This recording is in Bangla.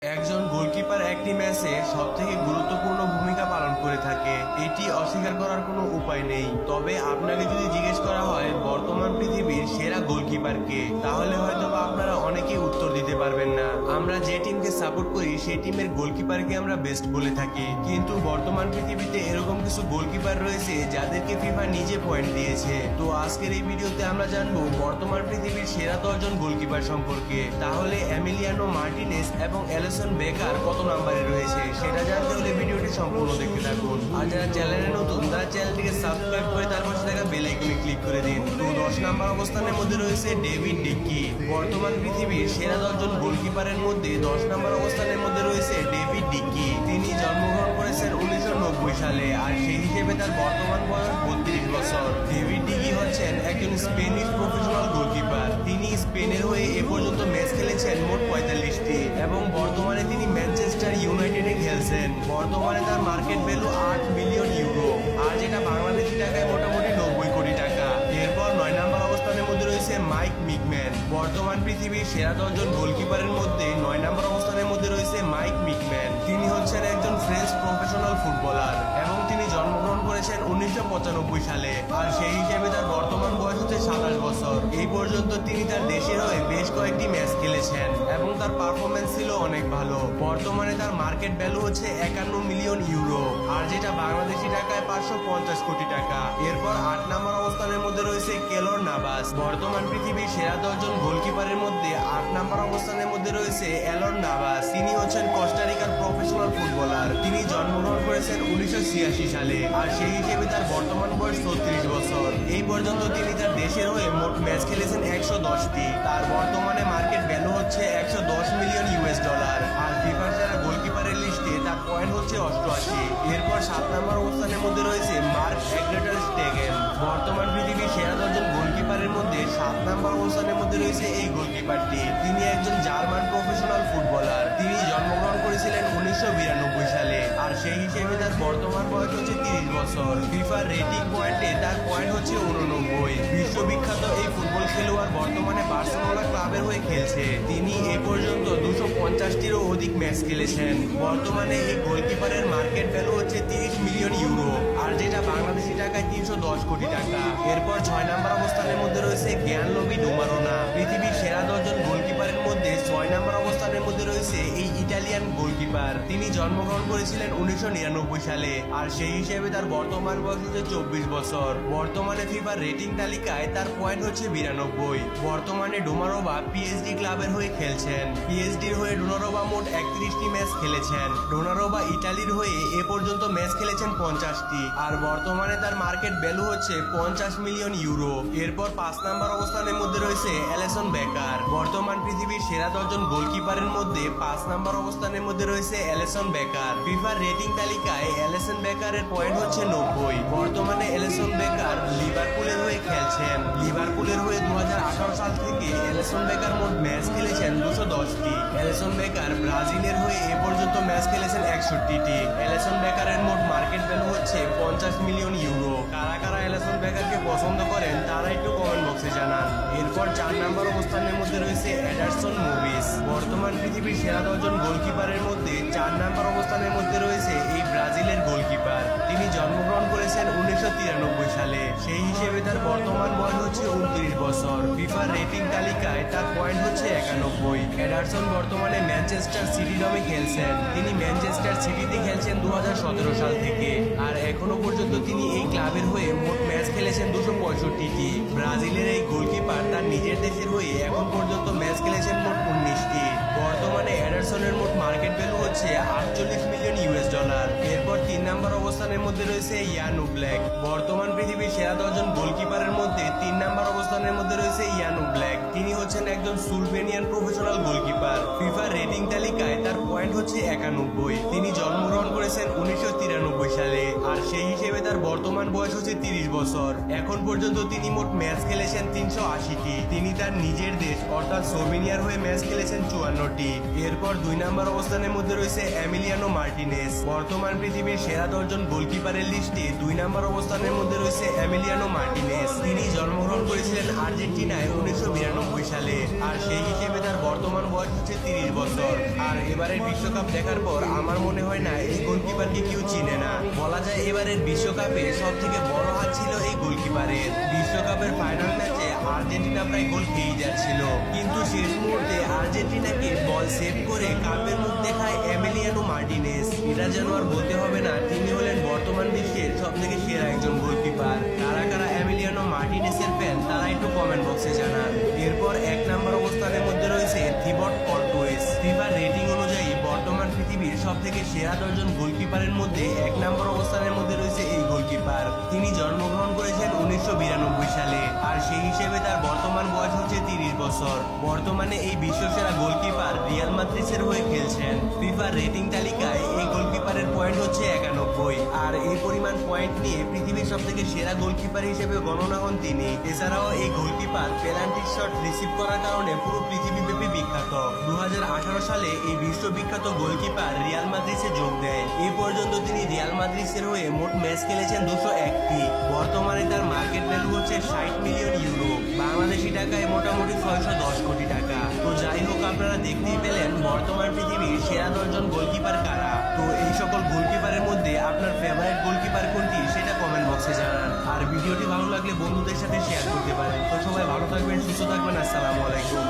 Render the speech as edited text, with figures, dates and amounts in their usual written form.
একজন গোলকিপার একটি ম্যাচে সবথেকে গুরুত্বপূর্ণ ভূমিকা পালন করে থাকে, এটি অস্বীকার করার কোনো উপায় নেই। তবে আপনাকে যদি জিজ্ঞেস করা হয় বর্তমান পৃথিবীর সেরা গোলকিপার কে, তাহলে হয়তোবা আপনারা অনেকেই উত্তর দিতে পারবেন না। আমরা যে টিমকে সাপোর্ট করি সেই টিমের গোলকিপারকে আমরা বেস্ট বলে থাকি, কিন্তু বর্তমান পৃথিবীতে এরকম কিছু গোলকিপার রয়েছে যাদেরকে ফিফা নিজে পয়েন্ট দিয়েছে। তো আজকের এই ভিডিওতে আমরা জানবো বর্তমান পৃথিবীর সেরা 10 জন গোলকিপার সম্পর্কে। তাহলে এমিলিয়ানো মার্টিনেজ এবং এলিসন বেকার কত নম্বরে রয়েছে সেটা জানতে হলে ভিডিওটি সম্পূর্ণ দেখতে থাকুন। আর যারা চ্যানেলে নতুন তারা চ্যানেলটিকে সাবস্ক্রাইব করে তার পাশে থাকা বেল আইকনে ক্লিক করে দিন। তো 10 নম্বর অবস্থানের মধ্যে রয়েছে ডেভিড ডিকি। বর্তমান পৃথিবীর সেরা 10 জন গোলকিপারের মধ্যে 10 নম্বর অবস্থানের মধ্যে রয়েছে ডেভিড ডিকি। তিনি জন্মগ্রহণ করেছেন 1990 সালে, আর সেই হিসেবে তার বর্তমান বয়স 32 বছর। ডেভিড ডিকি হচ্ছেন একজন স্পেনিশ প্রফেশনাল গোলকিপার। তিনি স্পেনের হয়ে এ পর্যন্ত ম্যাচ খেলেছেন মোট 45টি এবং বর্তমানে তিনি ম্যানচেস্টার ইউনাইটেডে খেলছেন। বর্তমানে তার মার্কেট ভ্যালু 8 মিলিয়ন ইউরো, আর যেটা বাংলাদেশি টাকায় মোটামুটি 90 কোটি টাকা। এরপর 9 নম্বর অবস্থানের মধ্যে রয়েছে মাইক মিকম্যান। বর্তমান পৃথিবীর সেরা 10 জন গোলকিপারের মধ্যে 9 নম্বর অবস্থানের মধ্যে রয়েছে মাইক মিকম্যান। তিনি হচ্ছেন একজন ফ্রেঞ্চ প্রফেশনাল ফুটবলার এবং তিনি জন্মগ্রহণ করেছেন 1995 সালে, আর সেই হিসেবে তার বর্তমান বয়স হচ্ছে 27 বছর। এই পর্যন্ত তিনি তার দেশের হয়ে বেশ কয়েকটি ম্যাচ খেলেছেন এবং তার পারফরমেন্স ছিল অনেক ভালো। বর্তমানে তার মার্কেট ভ্যালু হচ্ছে 51 মিলিয়ন ইউরো, আর যেটা বাংলাদেশি টাকায় 550 কোটি টাকা। এরপর 8 নম্বর অবস্থানের মধ্যে রয়েছে কেলর নাভাস। বর্তমান পৃথিবীর সেরা 10 জন গোলকিপারের মধ্যে 8 নম্বর অবস্থানের মধ্যে রয়েছে এলর নাভাস। তিনি হচ্ছেন কোস্টারিকার প্রফেশনাল ফুটবলার। তিনি জন্মগ্রহণ করেছেন 1986 সালে, আর সেই হিসেবে তার বর্তমান বয়স 34 বছর। এই পর্যন্ত তিনি তার দেশের হয়ে মোট ম্যাচ খেলেছেন 110টি। তার বর্তমানে মার্কেট ভ্যালু হচ্ছে 110 মিলিয়ন ইউএস ডলার, আর ফিফার সেরা গোলকিপারের লিস্টে তার পয়েন্ট হচ্ছে 88। এরপর 7 নম্বর অবস্থানের মধ্যে রয়েছে মার্ক এগ্রেটার স্টেগেন। বর্তমান পৃথিবীর সেরা 10 জন গোলকিপারের মধ্যে 7 নম্বর অবস্থানের মধ্যে রয়েছে এই গোলকিপারটি। তিনি একজন জার্মান প্রফেশনাল ফুটবলার। তিনি জন্মগ্রহণ করেছিলেন 1992 সালে, আর সেই হিসেবে তার বর্তমান বয়স হচ্ছে 30 বছর। ফিফার রেটিং পয়েন্টে তার পয়েন্ট হচ্ছে 89। বিশ্ববিখ্যাত এই ফুটবল খেলোয়াড় বর্তমানে বার্সেলোনা ক্লাবের হয়ে খেলছে। তিনি এ পর্যন্ত 250টিরও অধিক ম্যাচ খেলেছেন। বর্তমানে এই গোলকিপারের মার্কেট ভ্যালু হচ্ছে 30 মিলিয়ন ইউরো, আর যেটা বাংলাদেশি টাকায় 310 কোটি টাকা। এরপর 6 নম্বর অবস্থানের মধ্যে রয়েছে জ্ঞানলোবি ডোমারোনা। পৃথিবীর সেরা 10 জন গোলকিপারের মধ্যে 6 নম্বর অবস্থানের মধ্যে রয়েছে এই ইটালিয়ান গোলকিপার। তিনি জন্মগ্রহণ করেছিলেন 1999 সালে, আর সেই হিসেবে তার বর্তমান বয়স হচ্ছে 24 বছর। বর্তমানে ফিফার রেটিং তালিকায় তার পয়েন্ট হচ্ছে 92। বর্তমানে ডোমারোভা পিএসডি ক্লাবের হয়ে খেলছেন। পিএসডির হয়ে ডোনারোভা মোট 31টি ম্যাচ খেলেছেন। ডোনারোভা ইটালির হয়ে এ পর্যন্ত ম্যাচ খেলেছেন 50টি, আর বর্তমানে তার মার্কেট ভ্যালু হচ্ছে 50 মিলিয়ন ইউরো। এরপর 5 নম্বর অবস্থানের মধ্যে রয়েছে এলিসন বেকার। বর্তমান পৃথিবীর সেরা 10 জন গোলকিপারের মধ্যে 5 নম্বর অবস্থানের মধ্যে রয়েছে এলিসন বেকার। ফিফার রেটিং তালিকায় এলিসন বেকারের পয়েন্ট হচ্ছে 90। বর্তমানে এলিসন বেকার লিভারপুলের হয়ে খেলছেন। লিভারপুলের হয়ে 2018 সাল থেকে এলিসন বেকার মোট ম্যাচ খেলেছেন 210টি। এলিসন বেকার ব্রাজিলের হয়ে এ পর্যন্ত ম্যাচ খেলেছেন 61টি। এলিসন বেকারের মোট মার্কেট ভ্যালু হচ্ছে 50 মিলিয়ন ইউরো। কারা কারা এলিসন বেকারকে পছন্দ করেন তারা একটু কমেন্ট বক্সে জানান। এরপর 4 নম্বর অবস্থানের মধ্যে রয়েছে এডারসন মুভিস। বর্তমান পৃথিবীর সেরা 10 জন গোলকিপারের মধ্যে 4 নম্বর অবস্থানের মধ্যে রয়েছে এই ব্রাজিলের গোলকিপার। তিনি জন্মগ্রহণ করেছেন 1993 সালে, সেই হিসেবে তার বর্তমান বয়স হচ্ছে 29 বছর। ফিফার রেটিং তালিকায় তার পয়েন্ট হচ্ছে 91। এডারসন বর্তমানে ম্যানচেস্টার সিটি দলে খেলছেন। তিনি ম্যানচেস্টার সিটিতে খেলছেন 2017 সাল থেকে, আর এখনো পর্যন্ত তিনি এই ক্লাবের হয়ে মোট ম্যাচ খেলেছেন 265টি। ব্রাজিলের এই গোলকিপার তার নিজের দেশের হয়ে এখন পর্যন্ত ম্যাচ খেলেছেন মোট 19টি। বর্তমানে এডারসনের মোট মার্কেট ভ্যালু হচ্ছে 48 মিলিয়ন ইউএস ডলার। এরপর 3 নম্বর অবস্থানের মধ্যে রয়েছে ইয়ান ওব্ল্যাক। বর্তমান পৃথিবীর সেরা 10 জন গোলকিপারের মধ্যে 3 নম্বর অবস্থানের মধ্যে রয়েছে ইয়ান ওব্ল্যাক। তিনি হচ্ছেন একজন সুলভেনিয়ান প্রফেশনাল গোলকিপার। ফিফার রেটিং তালিকায় তার পয়েন্ট হচ্ছে 91। তিনি জন্মগ্রহণ করেছেন 1993 সালে, আর সেই হিসেবে তার বর্তমান বয়স হচ্ছে 30 বছর। এখন পর্যন্ত তিনি মোট ম্যাচ খেলেছেন 380টি। তিনি তার নিজের দেশ অর্থাৎ স্লোভেনিয়ার হয়ে ম্যাচ খেলেছেন 54টি। এরপর 2 নম্বর অবস্থানের মধ্যে রয়েছে এমিলিয়ানো মার্টিনেজ। বর্তমান পৃথিবীর সেরা 10 জন গোলকিপারের লিস্টে 2 নম্বর অবস্থানের মধ্যে রয়েছে এমিলিয়ানো মার্টিনেজ। তিনি জন্মগ্রহণ করেছিলেন আর্জেন্টিনায় 1992 সালে, আর সেই হিসেবে তার বর্তমান বয়স হচ্ছে 30 বছর। আর এবারের বিশ্বকাপ দেখার পর আমার মনে হয় না এই গোলকিপারকে কেউ চিনে না। বলা যায় এবারের বিশ্বকাপে সব থেকে বড় হাত ছিল এই গোলকিপারের। বিশ্বকাপের ফাইনাল ম্যাচে আর্জেন্টিনা প্রায় গোল খেয়েই যাচ্ছিল, কিন্তু শেষ মুহূর্তে আর্জেন্টিনাকে বল সেভ করে কাপের মুখ দেখায় এমিলিয়ানো মার্টিনেজ। এটা যেন আর বলতে হবে না, তিনি হলেন বর্তমান বিশ্বের সব থেকে সেরা একজন গোলকিপার। কারা কারা এমিলিয়ানো মার্টিনেজের ফ্যান তারা একটু কমেন্ট বক্সে জানান। এরপর 1 নম্বর অবস্থানের মধ্যে রয়েছে থিবট কর্টোয়েস। ফিফার রেটিং অনুযায়ী বর্তমান পৃথিবীর সব থেকে সেরা 10 জন গোলকিপারের মধ্যে 1 নম্বর অবস্থানের মধ্যে রয়েছে এই গোলকিপার। তিনি জন্মগ্রহণ করেছেন 1992 সালে, আর সেই হিসেবে তার বর্তমান বয়স হচ্ছে 30 বছর। বর্তমানে এই বিশ্বসেরা গোলকিপার রিয়াল মাদ্রিদের হয়ে খেলছেন। ফিফার রেটিং তালিকায় এই গোলকিপারের পয়েন্ট হচ্ছে 91, আর এই পরিমাণ পয়েন্ট নিয়ে পৃথিবীর সব থেকে সেরা গোলকিপার হিসেবে গণনা হন তিনি। এছাড়াও এই গোলকিপার পেনাল্টি শট রিসিভ করার কারণে পুরো পৃথিবীব্যাপী বিখ্যাত। 2018 সালে এই বিশ্ববিখ্যাত গোলকিপার রিয়াল মাদ্রিদে যোগ দেয়। এই পর্যন্ত তিনি রিয়াল মাদ্রিদের হয়ে মোট ম্যাচ খেলেছেন 201টি। বর্তমানে তার মার্কেট ভ্যালু হচ্ছে 60 মিলিয়ন ইউরো, বাংলাদেশি টাকায় মোটামুটি 610 কোটি টাকা। তো যাই হোক, আপনারা দেখতেই পেলেন বর্তমান পৃথিবীর সেরা 10 জন গোলকিপার কারা। তো এই সকল গোলকিপারের মধ্যে আপনার ফেভারিট গোলকিপার কোনটি সেটা কমেন্ট বক্সে জানান। আর ভিডিওটি ভালো লাগলে বন্ধুদের সাথে শেয়ার করতে পারেন। তো সবাই ভালো থাকবেন, সুস্থ থাকবেন। আসসালামু আলাইকুম।